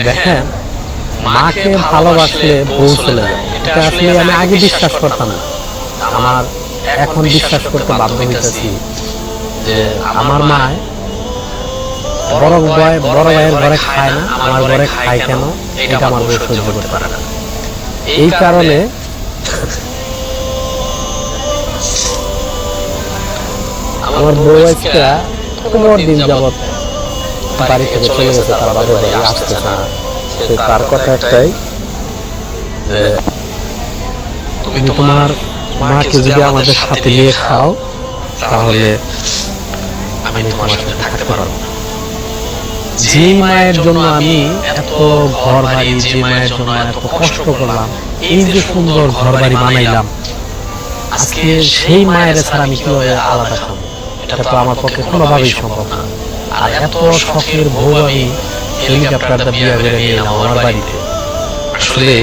দেখেন, মাকে ভালোবাসলে বউ চলে যায়, এটা আসলে আমি আগে বিশ্বাস করতাম না। আমার এখন বিশ্বাস করতে বাধ্য হইতেছি যে আমার মা বড় ভাইয়ের ঘরে খায় না, আমার ঘরে খায় কেন, এটা আমার বউ সহ্য করতে পারে না। এই কারণে আমার বউ আজকে 15 দিন যাবত বাড়ি থেকে চলে গেছে, তার বাবার বাড়ি আসতেছে না। তার কথা একটাই যে তুমি তোমার মাকে যদি আমাদের সাথে নিয়ে খাও তাহলে আমি তোমার সাথে থাকতে পারবো না। যে মায়ের জন্য আমি এত ঘর বাড়ি, যে মায়ের জন্য এত কষ্ট করলাম, এই যে সুন্দর ঘর বাড়ি বানাইলাম, আজকে সেই মায়ের ছাড়া আমি কিভাবে আলাদা খাবো? এটা তো আমার পক্ষে কোনোভাবেই সম্ভব না। আর এত শখের বউ আমি হেলিকপ্টারটা বিয়ে করে নিয়ে এলাম আমার বাড়িতে। আসলে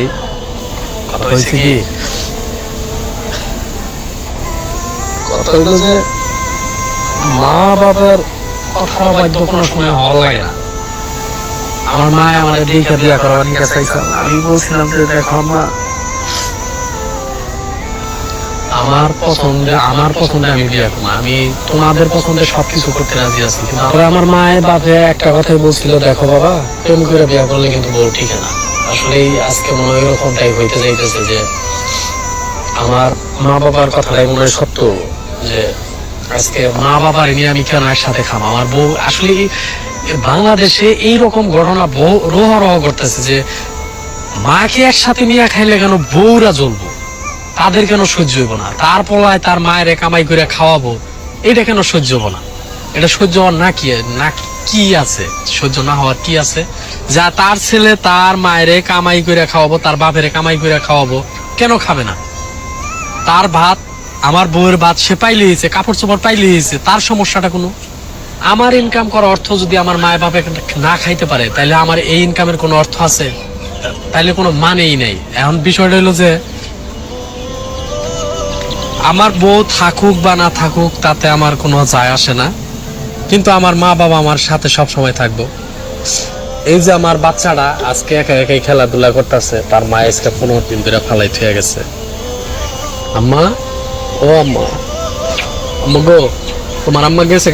কথা হয়েছে কি, কথা হইলো যে মা বাবার কথা বাধ্য কোনো সময় হওয়া লাগে না। আমার মা আমার দেখে বিয়ে করার নিয়ে চাইছে, আমি বলছিলাম যে দেখো মা, আমার পছন্দে আমি বিয়ে করবো, আমি তোমাদের পছন্দে সবকিছু করতে রাজি আছি। তবে আমার মায়ের বাপে একটা কথাই বলছিল, দেখো বাবা, প্রেম করে বিয়ে করলে কিন্তু বউ ঠিক না। আসলে আজকে মনে হয় এরকমটাই হইতে যাইতেছে যে আমার মা বাবার কথাটাই মনে হয় সত্য, যে আজকে মা বাবার নিয়ে আমি কেন একসাথে খাম। আমার বউ আসলে বাংলাদেশে এইরকম ঘটনা রহ করতেছে যে মাকে একসাথে নিয়ে খাইলে কেন বউরা জ্বলবো, তাদের কেন সহ্য হইব না, তার পলায় তার মায়ের কামাই করে খাওয়াবো, এটা কেন সহ্য হবো না? এটা সহ্য হওয়ার না কি আছে? সহ্য না হওয়ার কি আছে? যা তার ছেলে তার মায়ের কামাই করে খাওয়াবো, তার বাপের কামাই করে খাওয়াবো, কেন খাবে না? তার ভাত, আমার বউয়ের ভাত সে পাইলেইছে, কাপড় চোপড় পাইলেইছে, তার সমস্যাটা কোনো? আমার ইনকাম করার অর্থ যদি আমার মায়ের বাপে না খাইতে পারে, তাহলে আমার এই ইনকামের কোনো অর্থ আছে? তাইলে কোনো মানেই নেই। এখন বিষয়টা হলো যে আমার বউ থাকুক বা না থাকুক তাতে আমার কোনো যায় আসে না, কিন্তু আমার মা বাবা আমার সাথে সব সময় থাকবো। এই যে আমার বাচ্চাটা আজকে একা একাই খেলাধুলা করতেছে, তার মা আজকে 15 দিন ধরে ফালাই থুয়ে গেছে। আম্মা, ও আম্মা, আম্মা গো, তোমার আম্মা গেছে।